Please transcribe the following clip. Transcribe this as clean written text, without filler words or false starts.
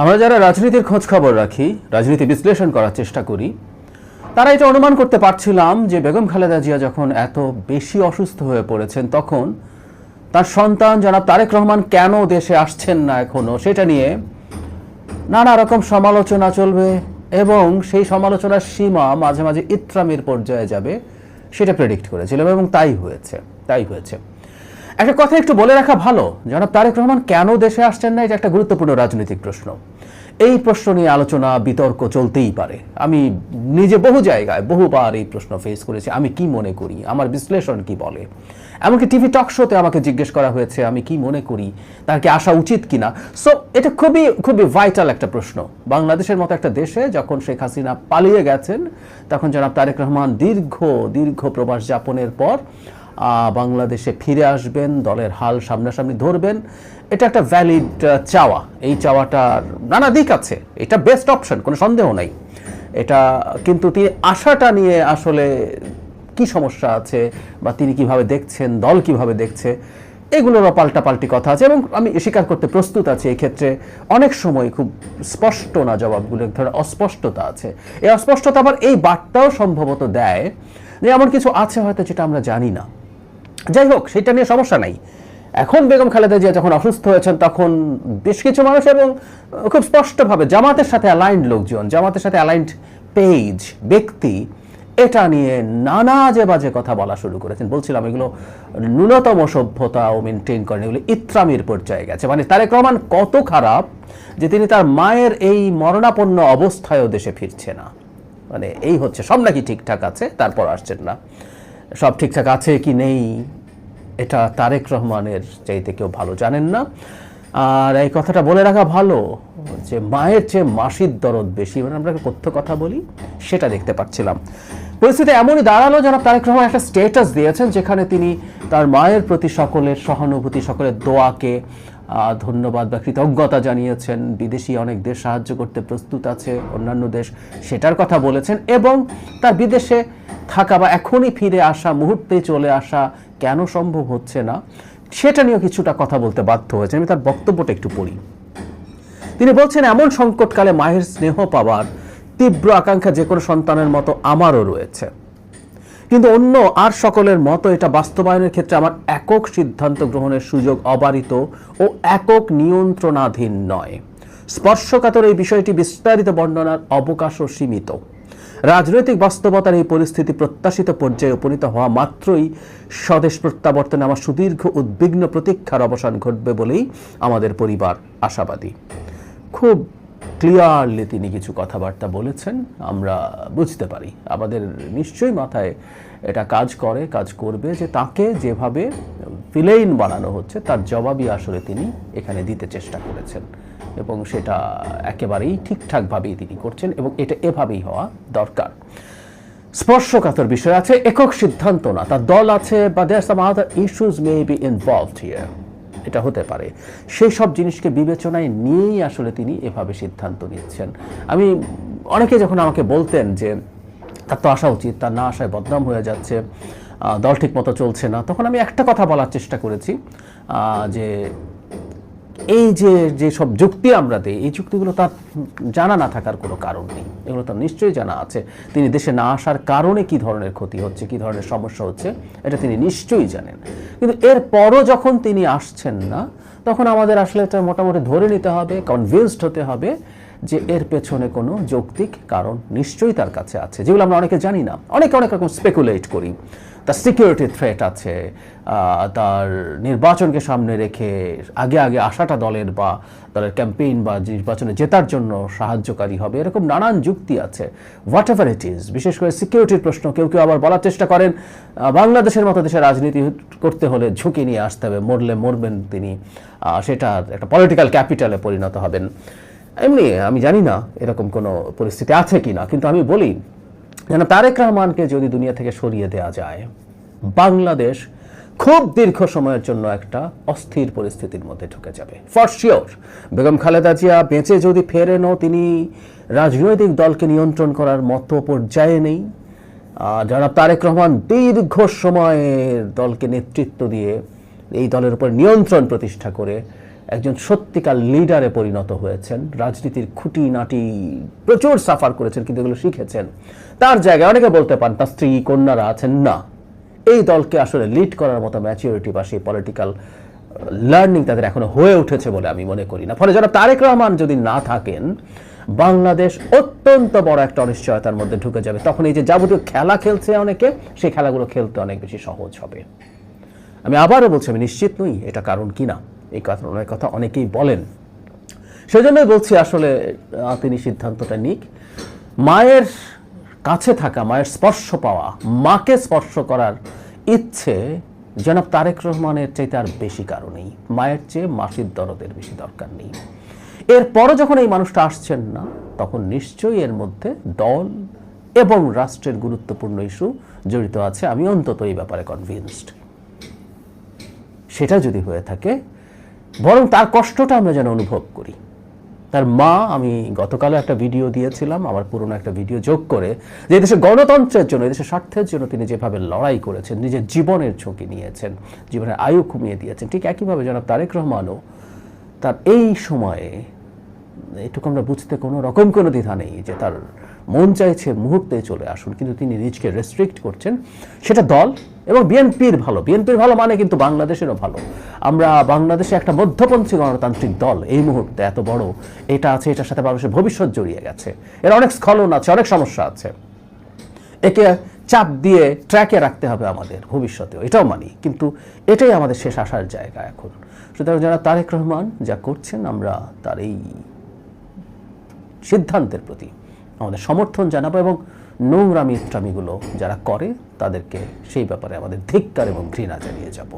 আমরা যারা রাজনীতির খোঁজ খবর রাখি, রাজনীতি বিশ্লেষণ করার চেষ্টা করি, তারা এটা অনুমান করতে পারছিলাম যে বেগম খালেদা জিয়া যখন এত বেশি অসুস্থ হয়ে পড়েছেন, তখন তার সন্তান জনাব তারেক রহমান কেন দেশে আসছেন না এখনো, সেটা নিয়ে নানা রকম সমালোচনা চলবে এবং সেই সমালোচনার সীমা মাঝে মাঝে ইত্রামির পর্যায়ে যাবে, সেটা প্রেডিক্ট করেছিলাম এবং তাই হয়েছে। একটা কথা একটু বলে রাখা ভালো, জনাব তারেক রহমান কেন দেশে আসছেন না, এটা একটা গুরুত্বপূর্ণ রাজনৈতিক প্রশ্ন। এই প্রশ্ন নিয়ে আলোচনা বিতর্ক চলতেই পারে। আমি নিজে বহু জায়গায় বহুবার এই প্রশ্ন ফেস করেছি, আমি কি মনে করি, আমার বিশ্লেষণ কি বলে। এমনকি টিভি টক শোতে আমাকে জিজ্ঞেস করা হয়েছে আমি কি মনে করি, তার কি আসা উচিত কিনা। সো এটা খুবই খুবই ভাইটাল একটা প্রশ্ন। বাংলাদেশের মতো একটা দেশে যখন শেখ হাসিনা পালিয়ে গেছেন, তখন জনাব তারেক রহমান দীর্ঘ প্রবাস যাপনের পর বাংলাদেশে ফিরে আসবেন, দলের হাল সামনাসামনি ধরবেন, এটা একটা ভ্যালিড চাওয়া। এই চাওয়াটার নানা দিক আছে, এটা বেস্ট অপশন, কোনো সন্দেহ নাই এটা। কিন্তু তিনি আশাটা নিয়ে আসলে কি সমস্যা আছে বা তিনি কিভাবে দেখছেন, দল কিভাবে দেখছে, এগুলোরও পাল্টাপাল্টি কথা আছে এবং আমি স্বীকার করতে প্রস্তুত আছি এই ক্ষেত্রে অনেক সময় খুব স্পষ্ট না জবাবগুলো, এক ধরনের অস্পষ্টতা আছে। এই অস্পষ্টতা আবার এই বার্তাও সম্ভবত দেয় যে এমন কিছু আছে হয়তো যেটা আমরা জানি না। যাই হোক, সেটা নিয়ে সমস্যা নাই। এখন বেগম খালেদা জিয়া যখন অসুস্থ হয়েছেন, তখন বেশ কিছু মানুষ এবং খুব স্পষ্টভাবে জামাতের সাথে অ্যালাইন্ড লোকজন, জামাতের সাথে অ্যালাইন্ড পেজ, ব্যক্তি, এটা নিয়ে নানা যে বাজে কথা বলা শুরু করেছেন। বলছিলাম এগুলো ন্যূনতম সভ্যতাও মেনটেন করেন, এগুলো ইত্রামির পর্যায়ে গেছে। মানে তারেক রহমান কত খারাপ যে তিনি তার মায়ের এই মরণাপন্ন অবস্থায়ও দেশে ফিরছে না। মানে এই হচ্ছে, সব নাকি ঠিকঠাক আছে, তারপর আসছেন না। সব ঠিকঠাক আছে কি নেই এটা তারেক রহমানের চাইতে কেউ ভালো জানেন না। আর এই কথাটা বলে রাখা ভালো যে মায়ের চেয়ে মাসির দরদ বেশি, মানে আমরা কথ্য কথা বলি, সেটা দেখতে পাচ্ছিলাম। পরিস্থিতি এমনই দাঁড়ালো, জনাব তারেক রহমান একটা স্ট্যাটাস দিয়েছেন যেখানে তিনি তার মায়ের প্রতি সকলের সহানুভূতি, সকলের দোয়াকে ধন্যবাদ বা কৃতজ্ঞতা জানিয়েছেন। বিদেশি অনেক দেশ সাহায্য করতে প্রস্তুত আছে, অন্যান্য দেশ, সেটার কথা বলেছেন। এবং তার বিদেশে থাকা বা এখনই ফিরে আসা, মুহূর্তেই চলে আসা কেন সম্ভব হচ্ছে না, সেটা নিয়েও কিছুটা কথা বলতে বাধ্য হয়েছেন। আমি তার বক্তব্যটা একটু পড়ি। তিনি বলছেন, এমন সংকটকালে মায়ের স্নেহ পাওয়ার তীব্র আকাঙ্ক্ষা যে কোনো সন্তানের মতো আমারও রয়েছে, কিন্তু অন্য আর সকলের মতো এটা বাস্তবায়নের ক্ষেত্রে আমার একক সিদ্ধান্ত গ্রহণের সুযোগ অবারিত ও একক নিয়ন্ত্রণাধীন নয়। স্পর্শকাতর এই বিষয়টি বিস্তারিত বর্ণনার অবকাশও সীমিত। রাজনৈতিক বাস্তবতার এই পরিস্থিতি প্রত্যাশিত পর্যায়ে উপনীত হওয়া মাত্রই স্বদেশ প্রত্যাবর্তনে আমার সুদীর্ঘ উদ্বিগ্ন প্রতীক্ষার অবসান ঘটবে বলেই আমাদের পরিবার আশাবাদী। খুব ক্লিয়ারলি তিনি কিছু কথাবার্তা বলেছেন, আমরা বুঝতে পারি, আমাদের নিশ্চয়ই মাথায় এটা কাজ করবে যে তাকে যেভাবে ভিলেইন বানানো হচ্ছে তার জবাবই আসলে তিনি এখানে দিতে চেষ্টা করেছেন এবং সেটা একেবারেই ঠিকঠাকভাবেই তিনি করছেন এবং এটা এভাবেই হওয়া দরকার। স্পর্শকাতর বিষয় আছে, একক সিদ্ধান্ত না, তার দল আছে বা there some other issues may be involved here, এটা হতে পারে। সেই সব জিনিসকে বিবেচনায় নিয়েই আসলে তিনি এভাবে সিদ্ধান্ত নিচ্ছেন। আমি অনেকে যখন আমাকে বলতেন যে তার তো আসা উচিত, তার না আসায় বদনাম হয়ে যাচ্ছে, দল ঠিক মতো চলছে না, তখন আমি একটা কথা বলার চেষ্টা করেছি যে এই যে সব যুক্তি আমরা দিই, এই যুক্তিগুলো তার জানা না থাকার কোনো কারণ নেই, এগুলো তার নিশ্চয়ই জানা আছে। তিনি দেশে না আসার কারণে কি ধরনের ক্ষতি হচ্ছে, কি ধরনের সমস্যা হচ্ছে, এটা তিনি নিশ্চয়ই জানেন। কিন্তু এরপরও যখন তিনি আসছেন না, তখন আমাদের আসলে এটা মোটামুটি ধরে নিতে হবে, কনভিন্সড হতে হবে যে এর পেছনে কোনো যৌক্তিক কারণ নিশ্চয়ই তার কাছে আছে, যেগুলো আমরা অনেকে জানি না। অনেক রকম স্পেকুলেট করি, তার সিকিউরিটি থ্রেট আছে, তার নির্বাচনকে সামনে রেখে আগে আসাটা দলের ক্যাম্পেইন বা নির্বাচনে জেতার জন্য সাহায্যকারী হবে, এরকম নানান যুক্তি আছে। হোয়াট এভার ইট ইজ, বিশেষ করে সিকিউরিটির প্রশ্ন কেউ আবার বলার চেষ্টা করেন বাংলাদেশের মতো দেশে রাজনীতি করতে হলে ঝুঁকি নিয়ে আসতে হবে, মরলে মরবেন তিনি, সেটা একটা পলিটিক্যাল ক্যাপিটালে পরিণত হবেন। এমনি আমি জানি না এরকম কোনো পরিস্থিতি আছে কিনা, কিন্তু আমি বলি যেন তারেক রহমানকে যদি দুনিয়া থেকে সরিয়ে দেওয়া যায়, বাংলাদেশ খুব দীর্ঘ সময়ের জন্য একটা অস্থির পরিস্থিতির মধ্যে ঢুকে যাবে ফর শিওর। বেগম খালেদা জিয়া বেঁচে যদি ফেরেনও তিনি রাজনৈতিক দলকে নিয়ন্ত্রণ করার মতো পর্যায়ে নেই। জনাব তারেক রহমান দীর্ঘ সময়ের দলকে নেতৃত্ব দিয়ে এই দলের উপর নিয়ন্ত্রণ প্রতিষ্ঠা করে একজন সত্যিকার লিডারে পরিণত হয়েছেন, রাজনীতির খুঁটিনাটি প্রচুর সাফার করেছেন, কিন্তু এগুলো শিখেছেন। তার জায়গায় অনেকে বলতে পারেন তার স্ত্রী কন্যারা আছেন, না, এই দলকে আসলে লিড করার মতো ম্যাচিউরিটি বা সেই পলিটিক্যাল লার্নিং তাদের এখনো হয়ে উঠেছে বলে আমি মনে করি না। ফলে জনাব তারেক রহমান যদি না থাকেন, বাংলাদেশ অত্যন্ত বড় একটা অনিশ্চয়তার মধ্যে ঢুকে যাবে। তখন এই যে যাবতীয় খেলা খেলছে অনেকে, সেই খেলাগুলো খেলতে অনেক বেশি সহজ হবে। আমি আবারও বলছি, আমি নিশ্চিত নই এটা কারণ কি না, এই কথা অনেকেই বলেন। সেজন্যই বলছি আসলে তিনি সিদ্ধান্তটা নিক। মায়ের কাছে থাকা, মায়ের স্পর্শ পাওয়া, মাকে স্পর্শ করার ইচ্ছে জনাব তারেক রহমানের চাইতে আর বেশি কারণেই। মায়ের চেয়ে মাসির দরদের বেশি দরকার নেই। এরপরও যখন এই মানুষটা আসছেন না, তখন নিশ্চয়ই এর মধ্যে দল এবং রাষ্ট্রের গুরুত্বপূর্ণ ইস্যু জড়িত আছে। আমি অন্তত এই ব্যাপারে কনভিন্সড। সেটা যদি হয়ে থাকে, বরং তার কষ্টটা আমরা যেন অনুভব করি। তার মা, আমি গতকালও একটা ভিডিও দিয়েছিলাম, আমার পুরনো একটা ভিডিও যোগ করে, যে দেশে গণতন্ত্রের জন্য, দেশের স্বার্থের জন্য তিনি যেভাবে লড়াই করেছেন, নিজের জীবনের ঝুঁকি নিয়েছেন, জীবনের আয়ু কমিয়ে দিয়েছেন, ঠিক একইভাবে জনাব তারেক রহমানও তার এই সময়ে, এটুকু আমরা বুঝতে কোনো রকম কোনো দ্বিধা নেই যে তার মন চাইছে মুহূর্তে চলে আসুন, কিন্তু তিনি নিজকে রেস্ট্রিক্ট করছেন। সেটা দল এবং বিএনপির ভালো, বিএনপির ভালো মানে কিন্তু বাংলাদেশেরও ভালো। আমরা বাংলাদেশে একটা মধ্যপন্থী গণতান্ত্রিক দল এই মুহূর্তে এত বড়, এটা আছে, এটার সাথে মানুষের ভবিষ্যৎ জড়িয়ে গেছে, এর অনেক স্খলন আছে, অনেক সমস্যা আছে, একে চাপ দিয়ে ট্র্যাকে রাখতে হবে আমাদের ভবিষ্যতেও, এটাও মানি, কিন্তু এটাই আমাদের শেষ আসার জায়গা এখন। সুতরাং যারা তারেক রহমান যা করছেন, আমরা তার এই সিদ্ধান্তের প্রতি আমাদের সমর্থন জানাবো, এবং নোংরামি ইত্রামিগুলো যারা করে তাদেরকে সেই ব্যাপারে আমাদের ধিক্কার এবং ঘৃণা জানিয়ে যাব।